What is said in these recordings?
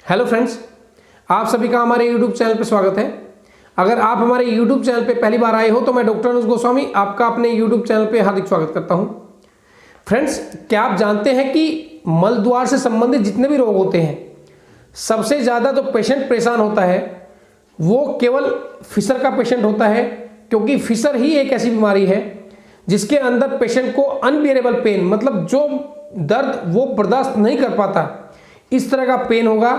Hello friends, आप सभी का हमारे YouTube चैनल पर स्वागत है। अगर आप हमारे YouTube चैनल पर पहली बार आए हो तो मैं डॉक्टर अनुज गोस्वामी आपका अपने YouTube चैनल पर हार्दिक स्वागत करता हूं। फ्रेंड्स, क्या आप जानते हैं कि मल द्वार से संबंधित जितने भी रोग होते हैं, सबसे ज़्यादा जो पेशेंट परेशान होता है वो केवल फिशर का पेशेंट होता है, क्योंकि फिशर ही एक ऐसी बीमारी है जिसके अंदर पेशेंट को अनबियरेबल पेन, मतलब जो दर्द वो बर्दाश्त नहीं कर पाता, इस तरह का पेन होगा।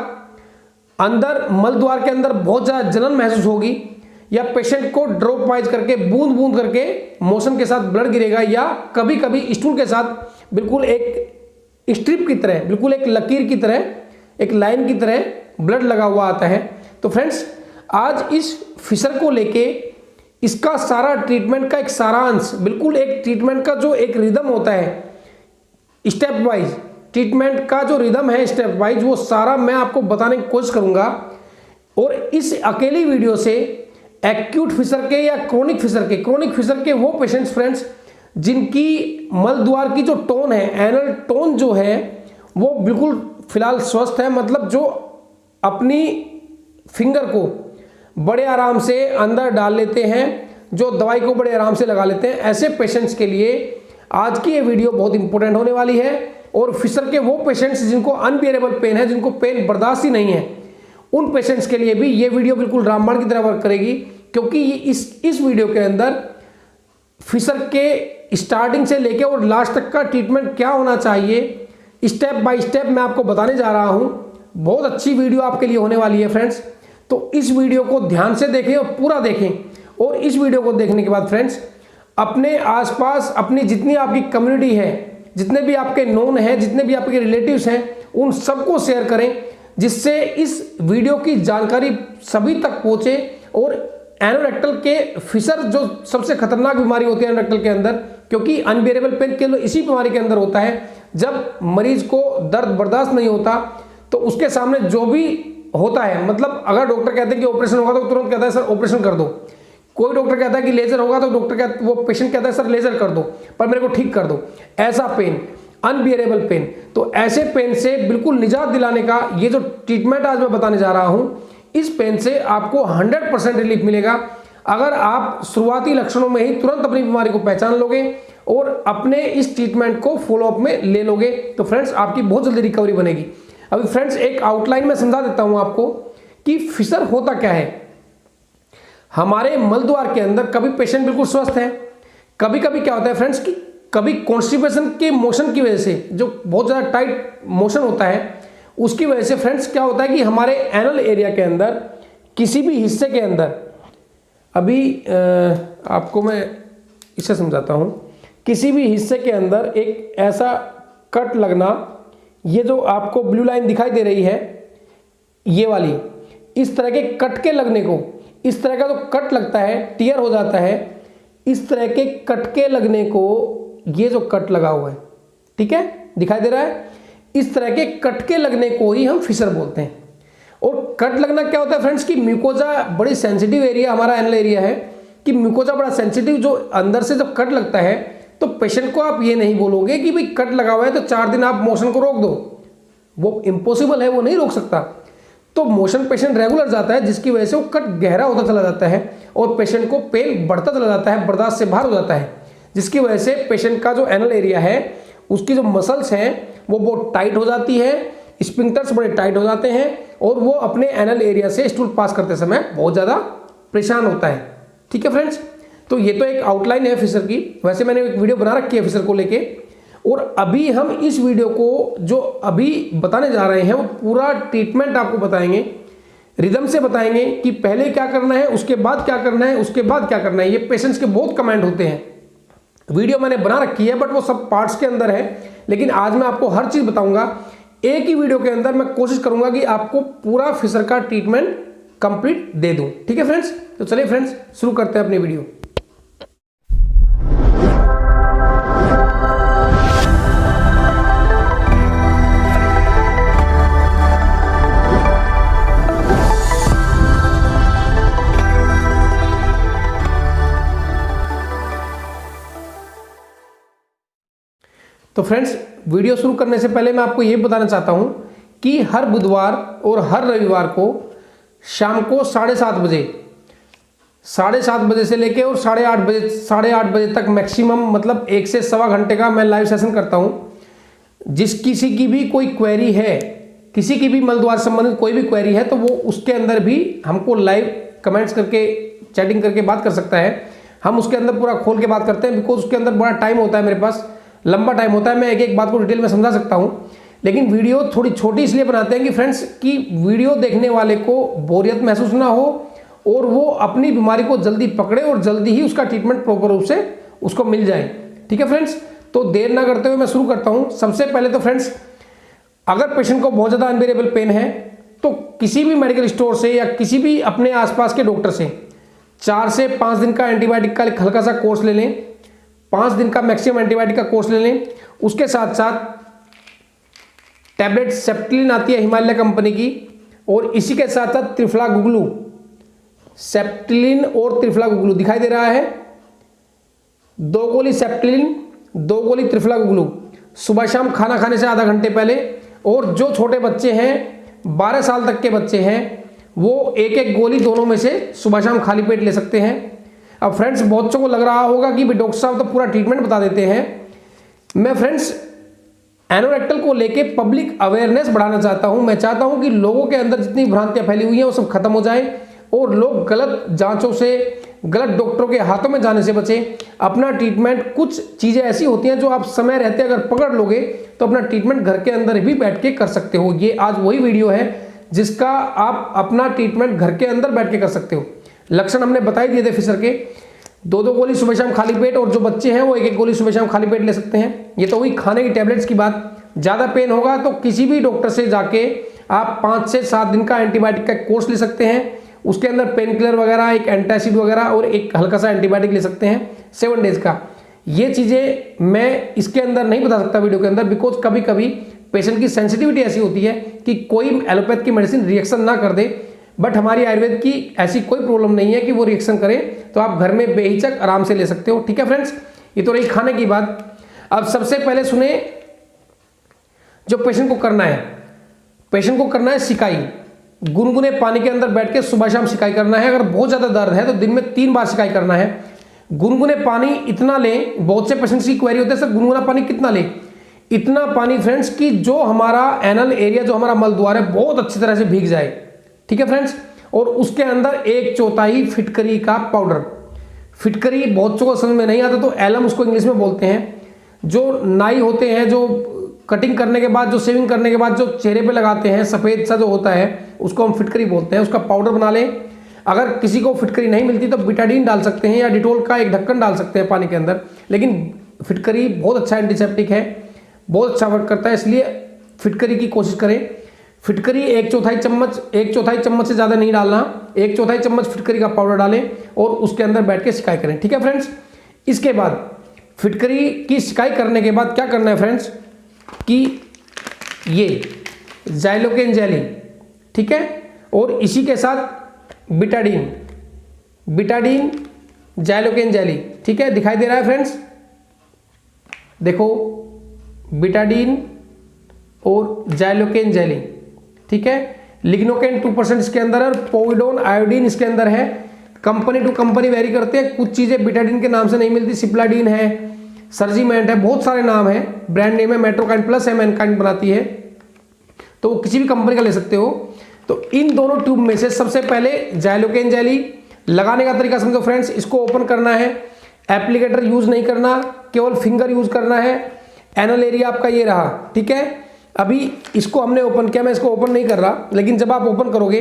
अंदर मल द्वार के अंदर बहुत ज़्यादा जलन महसूस होगी, या पेशेंट को ड्रॉप वाइज करके बूंद बूंद करके मोशन के साथ ब्लड गिरेगा, या कभी कभी स्टूल के साथ बिल्कुल एक स्ट्रिप की तरह, बिल्कुल एक लकीर की तरह, एक लाइन की तरह ब्लड लगा हुआ आता है। तो फ्रेंड्स, आज इस फिशर को लेके इसका सारा ट्रीटमेंट का एक सारांश, बिल्कुल एक ट्रीटमेंट का जो एक रिदम होता है, स्टेप वाइज ट्रीटमेंट का जो रिदम है स्टेप वाइज, वो सारा मैं आपको बताने की कोशिश करूंगा। और इस अकेली वीडियो से एक्यूट फिशर के या क्रोनिक फिशर के वो पेशेंट्स फ्रेंड्स जिनकी मल द्वार की जो टोन है, एनल टोन जो है वो बिल्कुल फिलहाल स्वस्थ है, मतलब जो अपनी फिंगर को बड़े आराम से अंदर डाल लेते हैं, जो दवाई को बड़े आराम से लगा लेते हैं, ऐसे पेशेंट्स के लिए आज की ये वीडियो बहुत इंपॉर्टेंट होने वाली है। और फिशर के वो पेशेंट्स जिनको अनबियरेबल पेन है, जिनको पेन बर्दाश्त ही नहीं है, उन पेशेंट्स के लिए भी ये वीडियो बिल्कुल रामबाण की तरह वर्क करेगी, क्योंकि इस वीडियो के अंदर फिशर के स्टार्टिंग से लेके और लास्ट तक का ट्रीटमेंट क्या होना चाहिए, स्टेप बाय स्टेप मैं आपको बताने जा रहा हूं। बहुत अच्छी वीडियो आपके लिए होने वाली है फ्रेंड्स, तो इस वीडियो को ध्यान से देखें और पूरा देखें। और इस वीडियो को देखने के बाद फ्रेंड्स अपने आसपास अपनी जितनी आपकी कम्युनिटी है, जितने भी आपके नोन हैं, जितने भी आपके रिलेटिव्स हैं, उन सबको शेयर करें, जिससे इस वीडियो की जानकारी सभी तक पहुंचे। और एनोरेक्टल के फिशर जो सबसे खतरनाक बीमारी होती है एनोरेक्टल के अंदर, क्योंकि अनबियरेबल पेन केवल इसी बीमारी के अंदर होता है जब मरीज को दर्द बर्दाश्त नहीं होता, तो उसके सामने जो भी होता है, मतलब अगर डॉक्टर कहते हैं कि ऑपरेशन होगा तो तुरंत कहता है सर ऑपरेशन कर दो, कोई डॉक्टर कहता है कि लेजर होगा तो वो पेशेंट कहता है सर लेजर कर दो पर मेरे को ठीक कर दो। ऐसा पेन, अनबियरेबल पेन, तो ऐसे पेन से बिल्कुल निजात दिलाने का ये जो ट्रीटमेंट आज मैं बताने जा रहा हूं, इस पेन से आपको 100% रिलीफ मिलेगा अगर आप शुरुआती लक्षणों में ही तुरंत अपनी बीमारी को पहचान लोगे और अपने इस ट्रीटमेंट को फॉलोअप में ले लोगे, तो फ्रेंड्स आपकी बहुत जल्दी रिकवरी बनेगी। अभी फ्रेंड्स एक आउटलाइन में समझा देता हूं आपको कि फिशर होता क्या है। हमारे मल द्वार के अंदर कभी पेशेंट बिल्कुल स्वस्थ है, कभी कभी क्या होता है फ्रेंड्स कि कभी कॉन्स्टिपेशन के मोशन की वजह से, जो बहुत ज़्यादा टाइट मोशन होता है उसकी वजह से फ्रेंड्स क्या होता है कि हमारे एनल एरिया के अंदर किसी भी हिस्से के अंदर, अभी आपको मैं इसे समझाता हूँ, किसी भी हिस्से के अंदर एक ऐसा कट लगना, ये जो आपको ब्लू लाइन दिखाई दे रही है ये वाली, इस तरह के कट के लगने को, इस तरह का जो कट लगता है, टियर हो जाता है, इस तरह के कट के लगने को, ये जो कट लगा हुआ है, ठीक है, दिखाई दे रहा है, इस तरह के कट के लगने को ही हम फिशर बोलते हैं। और कट लगना क्या होता है फ्रेंड्स कि म्यूकोजा बड़ी सेंसिटिव एरिया हमारा एनल एरिया है, कि म्यूकोजा बड़ा सेंसिटिव, जो अंदर से जब कट लगता है तो पेशेंट को आप ये नहीं बोलोगे कि भाई कट लगा हुआ है तो 4 दिन आप मोशन को रोक दो, वो इम्पॉसिबल है, वो नहीं रोक सकता। तो मोशन पेशेंट रेगुलर जाता है, जिसकी वजह से वो कट गहरा होता चला जाता है और पेशेंट को पेन बढ़ता चला जाता है, बर्दाश्त से बाहर हो जाता है, जिसकी वजह से पेशेंट का जो एनल एरिया है उसकी जो मसल्स हैं वो बहुत टाइट हो जाती है, स्पिंक्टर्स बड़े टाइट हो जाते हैं और वो अपने एनल एरिया से स्टूल पास करते समय बहुत ज़्यादा परेशान होता है। ठीक है फ्रेंड्स, तो ये तो एक आउटलाइन है फिशर की। वैसे मैंने एक वीडियो बना रखी है फिशर को लेके, और अभी हम इस वीडियो को जो अभी बताने जा रहे हैं वो पूरा ट्रीटमेंट आपको बताएंगे, रिदम से बताएंगे कि पहले क्या करना है, उसके बाद क्या करना है, उसके बाद क्या करना है। ये पेशेंट्स के बहुत कमेंट होते हैं, वीडियो मैंने बना रखी है बट वो सब पार्ट्स के अंदर है, लेकिन आज मैं आपको हर चीज़ बताऊंगा। एक ही वीडियो के अंदर मैं कोशिश करूंगा कि आपको पूरा फिशर का ट्रीटमेंट कंप्लीट दे दूं। ठीक है फ्रेंड्स, तो चलिए फ्रेंड्स शुरू करते हैं अपनी वीडियो। तो फ्रेंड्स वीडियो शुरू करने से पहले मैं आपको ये बताना चाहता हूं कि हर बुधवार और हर रविवार को शाम को 7:30 बजे से लेके और 8:30 बजे तक मैक्सिमम, मतलब 1 से सवा घंटे का मैं लाइव सेशन करता हूँ। किसी की भी कोई क्वेरी है, किसी की भी मलद्वार संबंधित कोई भी क्वेरी है, तो वो उसके अंदर भी हमको लाइव कमेंट्स करके, चैटिंग करके बात कर सकता है। हम उसके अंदर पूरा खोल के बात करते हैं, बिकॉज उसके अंदर बड़ा टाइम होता है, मेरे पास लंबा टाइम होता है, मैं एक एक बात को डिटेल में समझा सकता हूँ। लेकिन वीडियो थोड़ी छोटी इसलिए बनाते हैं कि फ्रेंड्स, कि वीडियो देखने वाले को बोरियत महसूस ना हो और वो अपनी बीमारी को जल्दी पकड़े और जल्दी ही उसका ट्रीटमेंट प्रॉपर रूप से उसको मिल जाए। ठीक है फ्रेंड्स, तो देर ना करते हुए मैं शुरू करता हूँ। सबसे पहले तो फ्रेंड्स, अगर पेशेंट को बहुत ज़्यादा अनबेरेबल पेन है तो किसी भी मेडिकल स्टोर से या किसी भी अपने आसपास के डॉक्टर से 4 से 5 दिन का एंटीबायोटिक का एक हल्का सा कोर्स ले लें, 5 दिन का मैक्सिमम एंटीबायोटिक का कोर्स ले लें। उसके साथ साथ टैबलेट सेप्टिलिन आती है हिमालय कंपनी की, और इसी के साथ साथ त्रिफला गुगलू, सेप्टिलिन और त्रिफला गुगलू दिखाई दे रहा है, 2 गोली सेप्टिलिन, 2 गोली त्रिफला गुगलू सुबह शाम खाना खाने से आधा घंटे पहले। और जो छोटे बच्चे हैं, 12 साल तक के बच्चे हैं, वो एक एक गोली दोनों में से सुबह शाम खाली पेट ले सकते हैं। अब फ्रेंड्स, बहुत से को लग रहा होगा कि डॉक्टर साहब तो पूरा ट्रीटमेंट बता देते हैं। मैं फ्रेंड्स एनोरेक्टल को लेके पब्लिक अवेयरनेस बढ़ाना चाहता हूं। मैं चाहता हूं कि लोगों के अंदर जितनी भ्रांतियां फैली हुई हैं वो सब खत्म हो जाए और लोग गलत जांचों से, गलत डॉक्टरों के हाथों में जाने से बचें। अपना ट्रीटमेंट, कुछ चीज़ें ऐसी होती हैं जो आप समय रहते अगर पकड़ लोगे तो अपना ट्रीटमेंट घर के अंदर भी बैठ के कर सकते हो। ये आज वही वीडियो है जिसका आप अपना ट्रीटमेंट घर के अंदर बैठ के कर सकते हो। लक्षण हमने बताई दिए थे फिशर के, 2-2 गोली सुबह शाम खाली पेट, और जो बच्चे हैं वो 1-1 गोली सुबह शाम खाली पेट ले सकते हैं। ये तो हुई खाने की टैबलेट्स की बात। ज़्यादा पेन होगा तो किसी भी डॉक्टर से जाके आप 5 से 7 दिन का एंटीबायोटिक का कोर्स ले सकते हैं। उसके अंदर पेन किलर वगैरह, एक एंटासिड वगैरह और एक हल्का सा एंटीबायोटिक ले सकते हैं 7 डेज का। ये चीज़ें मैं इसके अंदर नहीं बता सकता वीडियो के अंदर, बिकॉज कभी कभी पेशेंट की सेंसिटिविटी ऐसी होती है कि कोई एलोपैथ की मेडिसिन रिएक्शन ना कर दे। बट हमारी आयुर्वेद की ऐसी कोई प्रॉब्लम नहीं है कि वो रिएक्शन करे, तो आप घर में बेहिचक आराम से ले सकते हो। ठीक है फ्रेंड्स, ये तो रही खाने की बात। अब सबसे पहले सुने, जो पेशेंट को करना है, पेशेंट को करना है सिकाई। गुनगुने पानी के अंदर बैठ के सुबह शाम सिकाई करना है। अगर बहुत ज़्यादा दर्द है तो दिन में 3 बार सिकाई करना है। गुनगुने पानी इतना लें, बहुत से पेशेंट्स की क्वेरी होती है सर गुनगुना पानी कितना लें। इतना पानी फ्रेंड्स कि जो हमारा एनल एरिया, जो हमारा मलद्वार है, बहुत अच्छी तरह से भीग जाए। ठीक है फ्रेंड्स, और उसके अंदर 1/4 फिटकरी का पाउडर। फिटकरी बहुत से को समझ में नहीं आता तो एलम उसको इंग्लिश में बोलते हैं। जो नाई होते हैं, जो कटिंग करने के बाद, जो शेविंग करने के बाद जो चेहरे पे लगाते हैं, सफ़ेद सा जो होता है, उसको हम फिटकरी बोलते हैं। उसका पाउडर बना लें। अगर किसी को फिटकरी नहीं मिलती तो बिटाडीन डाल सकते हैं या डिटोल का एक ढक्कन डाल सकते हैं पानी के अंदर। लेकिन फिटकरी बहुत अच्छा एंटीसेप्टिक है, बहुत अच्छा वर्क करता है, इसलिए फिटकरी की कोशिश करें। फिटकरी 1/4 चम्मच, 1/4 चम्मच से ज़्यादा नहीं डालना, 1/4 चम्मच फिटकरी का पाउडर डालें और उसके अंदर बैठ के सिकाई करें। ठीक है फ्रेंड्स, इसके बाद फिटकरी की सिकाई करने के बाद क्या करना है फ्रेंड्स, कि ये ज़ाइलोकेन जेली, ठीक है, और इसी के साथ बिटाडीन, ज़ाइलोकेन जेली, ठीक है, दिखाई दे रहा है फ्रेंड्स, देखो बिटाडीन और ज़ाइलोकेन जेली, ठीक है। लिग्नोकेन 2% इसके अंदर है और पोविडोन आयोडीन इसके अंदर है। कंपनी टू कंपनी वेरी करते हैं, कुछ चीज़ें बिटाडीन के नाम से नहीं मिलती, सिप्लाडीन है, सर्जीमेंट है, बहुत सारे नाम है, ब्रांड नेम है, मेट्रोकाइंड प्लस है, मैनकाइंड बनाती है, तो वो किसी भी कंपनी का ले सकते हो। तो इन दोनों ट्यूब में से सबसे पहले ज़ाइलोकेन जेली लगाने का तरीका समझो फ्रेंड्स। इसको ओपन करना है, एप्लीकेटर यूज नहीं करना, केवल फिंगर यूज करना है। एनल एरिया आपका ये रहा, ठीक है। अभी इसको हमने ओपन किया, मैं इसको ओपन नहीं कर रहा, लेकिन जब आप ओपन करोगे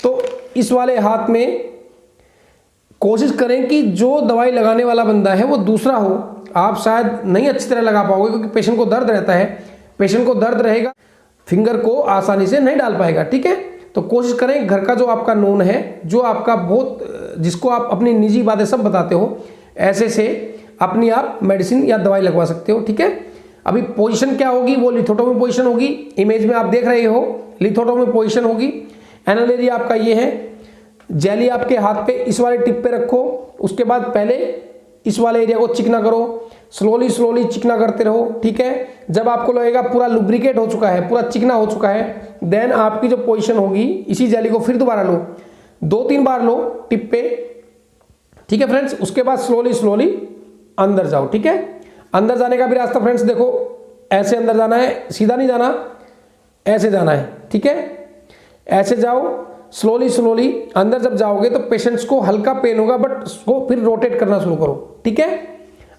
तो इस वाले हाथ में कोशिश करें कि जो दवाई लगाने वाला बंदा है वो दूसरा हो। आप शायद नहीं अच्छी तरह लगा पाओगे क्योंकि पेशेंट को दर्द रहता है, पेशेंट को दर्द रहेगा, फिंगर को आसानी से नहीं डाल पाएगा, ठीक है। तो कोशिश करें घर का जो आपका नोन है, जो आपका बहुत, जिसको आप अपनी निजी बातें सब बताते हो, ऐसे से अपनी आप मेडिसिन या दवाई लगवा सकते हो, ठीक है। अभी पोजीशन क्या होगी, वो लिथोटोमी पोजीशन होगी, इमेज में आप देख रहे हो लिथोटोमी पोजीशन होगी। एनल एरिया आपका ये है, जेली आपके हाथ पे इस वाले टिप पे रखो। उसके बाद पहले इस वाले एरिया को चिकना करो, स्लोली स्लोली चिकना करते रहो, ठीक है। जब आपको लगेगा पूरा लुब्रिकेट हो चुका है, पूरा चिकना हो चुका है, देन आपकी जो पोजीशन होगी, इसी जेली को फिर दोबारा लो, 2-3 बार लो टिप पे, ठीक है फ्रेंड्स। उसके बाद स्लोली स्लोली अंदर जाओ, ठीक है। अंदर जाने का भी रास्ता फ्रेंड्स देखो, ऐसे अंदर जाना है, सीधा नहीं जाना, ऐसे जाना है, ठीक है। ऐसे जाओ स्लोली स्लोली। अंदर जब जाओगे तो पेशेंट्स को हल्का पेन होगा, बट उसको फिर रोटेट करना शुरू करो, ठीक है।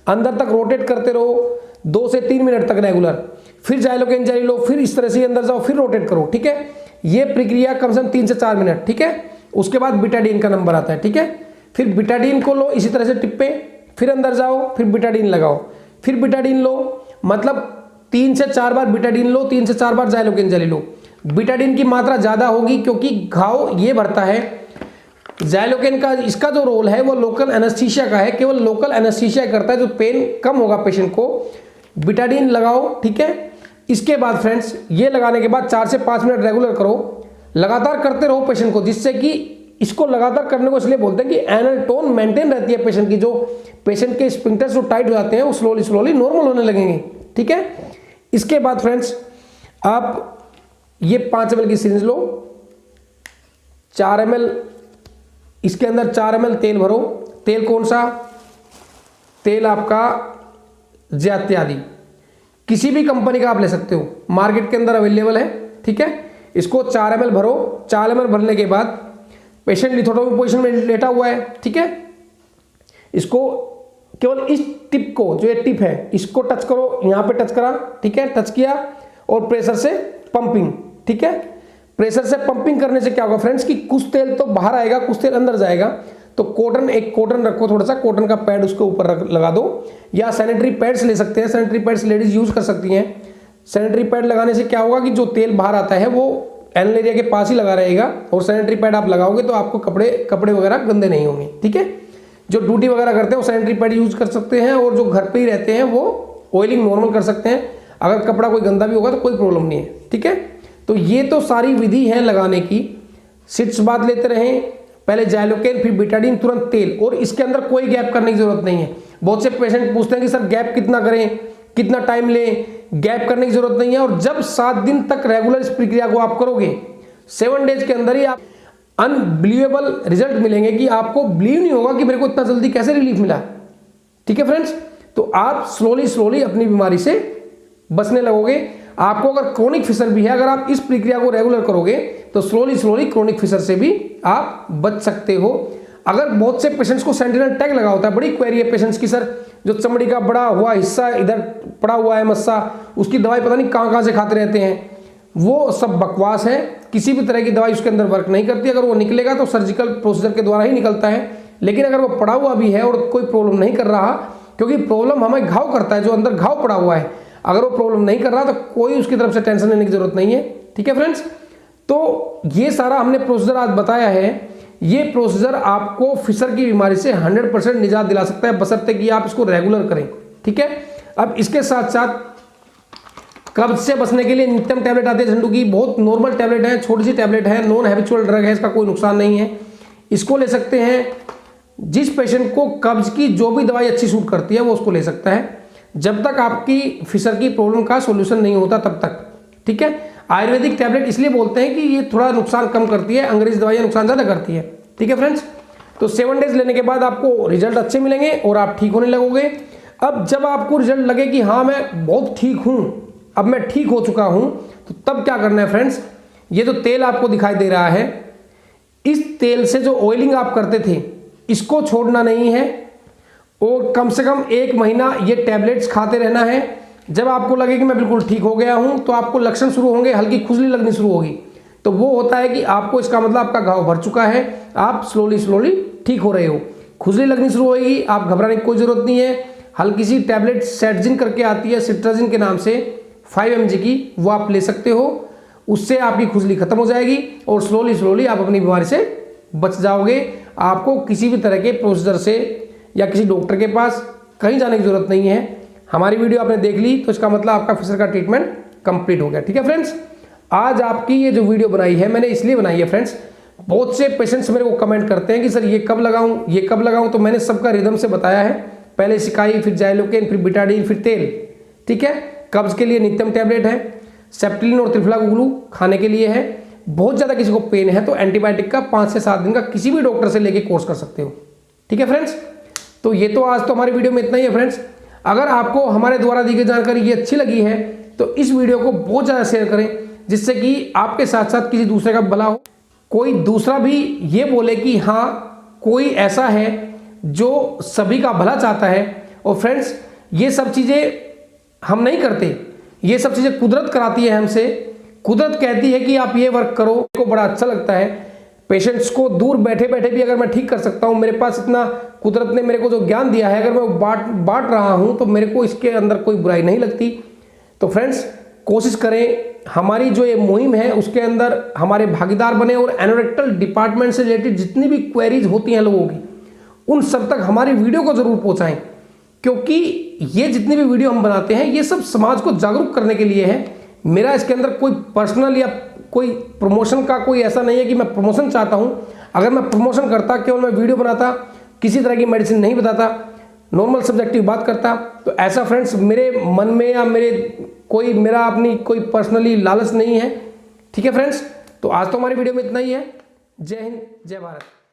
अंदर तक रोटेट करते रहो 2 से 3 मिनट तक रेगुलर। फिर जाइलोकेन जेली लो, फिर इस तरह से अंदर जाओ, फिर रोटेट करो, ठीक है। ये प्रक्रिया कम से कम 3 से 4 मिनट, ठीक है। उसके बाद बिटाडीन का नंबर आता है, ठीक है। फिर बिटाडीन को लो इसी तरह से टिप पे, फिर अंदर जाओ, फिर बिटाडीन लगाओ, फिर बिटाडीन लो, मतलब 3 से 4 बार बिटाडीन लो, 3 से 4 बार जाइलोकेन जेली लो। बिटाडीन की मात्रा ज़्यादा होगी क्योंकि घाव ये भरता है। जाइलोकेन का इसका जो रोल है वो लोकल एनेस्थीसिया का है, केवल लोकल एनेस्थीसिया करता है, जो पेन कम होगा पेशेंट को। बिटाडीन लगाओ, ठीक है। इसके बाद फ्रेंड्स ये लगाने के बाद 4 से 5 मिनट रेगुलर करो, लगातार करते रहो पेशेंट को, जिससे कि इसको लगातार करने को इसलिए बोलते हैं कि एनल टोन मेंटेन रहती है पेशेंट की। जो पेशेंट के स्फिंक्टर्स जो टाइट हो जाते हैं वो स्लोली स्लोली नॉर्मल होने लगेंगे, ठीक है। इसके बाद फ्रेंड्स आप ये 5 ml की सिरिंज लो, 4 ml इसके अंदर 4 ml तेल भरो। तेल कौन सा? तेल आपका ज्यात्यादि, किसी भी कंपनी का आप ले सकते हो, मार्केट के अंदर अवेलेबल है, ठीक है। इसको 4 ml भरो। 4 ml भरने के बाद पेशेंट लिथोटोमी पोजीशन में लेटा हुआ है, ठीक है। इसको केवल इस टिप को, जो ये टिप है, इसको टच करो, यहाँ पे टच करा, ठीक है, टच किया और प्रेशर से पंपिंग, ठीक है। प्रेशर से पंपिंग करने से क्या होगा फ्रेंड्स कि कुछ तेल तो बाहर आएगा, कुछ तेल अंदर जाएगा। तो कॉटन, एक कॉटन रखो, थोड़ा सा कॉटन का पैड उसके ऊपर लगा दो, या सैनिटरी पैड्स ले सकते हैं, सैनिटरी पैड्स लेडीज यूज कर सकती हैं। सैनिटरी पैड लगाने से क्या होगा कि जो तेल बाहर आता है वो एनल एरिया के पास ही लगा रहेगा, और सैनिटरी पैड आप लगाओगे तो आपको कपड़े वगैरह गंदे नहीं होंगे, ठीक है। जो ड्यूटी वगैरह करते हैं वो सैनिटरी पैड यूज कर सकते हैं, और जो घर पे ही रहते हैं वो ऑयलिंग नॉर्मल कर सकते हैं। अगर कपड़ा कोई गंदा भी होगा तो कोई प्रॉब्लम नहीं है, ठीक है। तो ये तो सारी विधि है लगाने की। सिट्स बाद लेते रहें, पहले जाइलोकेन फिर बिटाडीन, तुरंत तेल, और इसके अंदर कोई गैप करने की जरूरत नहीं है। बहुत से पेशेंट पूछते हैं कि सर गैप कितना करें, कितना टाइम लें। गैप करने की जरूरत नहीं है, और जब 7 दिन तक रेगुलर इस प्रक्रिया को आप करोगे, 7 डेज के अंदर ही आप अनबिलीवेबल रिजल्ट मिलेंगे कि आपको बिलीव नहीं होगा कि मेरे को इतना जल्दी कैसे रिलीफ मिला, ठीक है फ्रेंड्स। तो आप स्लोली स्लोली अपनी बीमारी से बचने लगोगे। आपको अगर क्रोनिक फिशर भी है, अगर आप इस प्रक्रिया को रेगुलर करोगे तो स्लोली स्लोली क्रोनिक फिशर से भी आप बच सकते हो। अगर बहुत से पेशेंट्स को सेंटिनल टैग लगा होता है, बड़ी क्वेरी है पेशेंट्स की, सर जो चमड़ी का बड़ा हुआ हिस्सा इधर पड़ा हुआ है मस्सा, उसकी दवाई पता नहीं कहाँ से खाते रहते हैं, वो सब बकवास है। किसी भी तरह की दवाई उसके अंदर वर्क नहीं करती। अगर वो निकलेगा तो सर्जिकल प्रोसीजर के द्वारा ही निकलता है। लेकिन अगर वो पड़ा हुआ भी है और कोई प्रॉब्लम नहीं कर रहा, क्योंकि प्रॉब्लम हमें घाव करता है, जो अंदर घाव पड़ा हुआ है, अगर वो प्रॉब्लम नहीं कर रहा तो कोई उसकी तरफ से टेंशन लेने की जरूरत नहीं है, ठीक है फ्रेंड्स। तो ये सारा हमने प्रोसीजर आज बताया है। ये प्रोसीजर आपको फिशर की बीमारी से 100% निजात दिला सकता है, बशर्ते कि आप इसको रेगुलर करें, ठीक है। अब इसके साथ साथ कब्ज से बचने के लिए नित्यम टैबलेट आती है झंडू की, बहुत नॉर्मल टैबलेट है, छोटी सी टैबलेट है, नॉन हैबिचुअल ड्रग है, इसका कोई नुकसान नहीं है। इसको ले सकते हैं। जिस पेशेंट को कब्ज की जो भी दवाई अच्छी सूट करती है वो उसको ले सकता है, जब तक आपकी फिशर की प्रॉब्लम का सॉल्यूशन नहीं होता तब तक, ठीक है। आयुर्वेदिक टैबलेट इसलिए बोलते हैं कि ये थोड़ा नुकसान कम करती है, अंग्रेजी दवाइयाँ नुकसान ज़्यादा करती है, ठीक है फ्रेंड्स। तो 7 डेज लेने के बाद आपको रिजल्ट अच्छे मिलेंगे और आप ठीक होने लगोगे। अब जब आपको रिजल्ट लगे कि हाँ मैं बहुत ठीक हूँ, अब मैं ठीक हो चुका हूँ, तो तब क्या करना है फ्रेंड्स, ये जो तेल आपको दिखाई दे रहा है, इस तेल से जो ऑयलिंग आप करते थे इसको छोड़ना नहीं है, और कम से कम 1 महीना ये टैबलेट्स खाते रहना है। जब आपको लगे कि मैं बिल्कुल ठीक हो गया हूं, तो आपको लक्षण शुरू होंगे, हल्की खुजली लगनी शुरू होगी, तो वो होता है कि आपको, इसका मतलब आपका घाव भर चुका है, आप स्लोली स्लोली ठीक हो रहे हो। खुजली लगनी शुरू होगी, आप घबराने की कोई जरूरत नहीं है। हल्की सी टैबलेट सेटजिन करके आती है, सिट्राजिन के नाम से, 5 mg की, वो आप ले सकते हो। उससे आपकी खुजली खत्म हो जाएगी और स्लोली स्लोली आप अपनी बीमारी से बच जाओगे। आपको किसी भी तरह के प्रोसीजर से या किसी डॉक्टर के पास कहीं जाने की जरूरत नहीं है। हमारी वीडियो आपने देख ली तो इसका मतलब आपका फिशर का ट्रीटमेंट कंप्लीट हो गया, ठीक है फ्रेंड्स। आज आपकी ये जो वीडियो बनाई है मैंने इसलिए बनाई है फ्रेंड्स, बहुत से पेशेंट्स मेरे को कमेंट करते हैं कि सर ये कब लगाऊं, ये कब लगाऊं, तो मैंने सबका रिदम से बताया है। पहले सिकाई, फिर जाइलोकेन, फिर बिटाडीन, फिर तेल। ठीक है, कब्ज के लिए नित्यम टैबलेट है, सेप्टिलिन और त्रिफलागुग्लू खाने के लिए है। बहुत ज़्यादा किसी को पेन है तो एंटीबायोटिक का 5 से 7 दिन का किसी भी डॉक्टर से लेके कोर्स कर सकते हो। ठीक है फ्रेंड्स, तो ये तो आज तो हमारी वीडियो में इतना ही है फ्रेंड्स। अगर आपको हमारे द्वारा दी गई जानकारी ये अच्छी लगी है तो इस वीडियो को बहुत ज़्यादा शेयर करें, जिससे कि आपके साथ साथ किसी दूसरे का भला हो, कोई दूसरा भी ये बोले कि हाँ कोई ऐसा है जो सभी का भला चाहता है। और फ्रेंड्स, ये सब चीज़ें हम नहीं करते, ये सब चीज़ें कुदरत कराती है हमसे। कुदरत कहती है कि आप ये वर्क करो, को बड़ा अच्छा लगता है। पेशेंट्स को दूर बैठे बैठे भी अगर मैं ठीक कर सकता हूँ, मेरे पास इतना कुदरत ने मेरे को जो ज्ञान दिया है, अगर मैं बांट रहा हूँ तो मेरे को इसके अंदर कोई बुराई नहीं लगती। तो फ्रेंड्स, कोशिश करें हमारी जो ये मुहिम है उसके अंदर हमारे भागीदार बने और एनोरेक्टल डिपार्टमेंट से रिलेटेड जितनी भी क्वेरीज होती हैं लोगों की, उन सब तक हमारी वीडियो को जरूर पहुंचाएं, क्योंकि ये जितनी भी वीडियो हम बनाते हैं ये सब समाज को जागरूक करने के लिए है। मेरा इसके अंदर कोई पर्सनल या कोई प्रमोशन का कोई ऐसा नहीं है कि मैं प्रमोशन चाहता हूं। अगर मैं प्रमोशन करता, केवल मैं वीडियो बनाता, किसी तरह की मेडिसिन नहीं बताता, नॉर्मल सब्जेक्टिव बात करता, तो ऐसा फ्रेंड्स मेरे मन में या मेरा अपनी कोई पर्सनली लालच नहीं है। ठीक है फ्रेंड्स, तो आज तो हमारी वीडियो में इतना ही है। जय हिंद, जय भारत।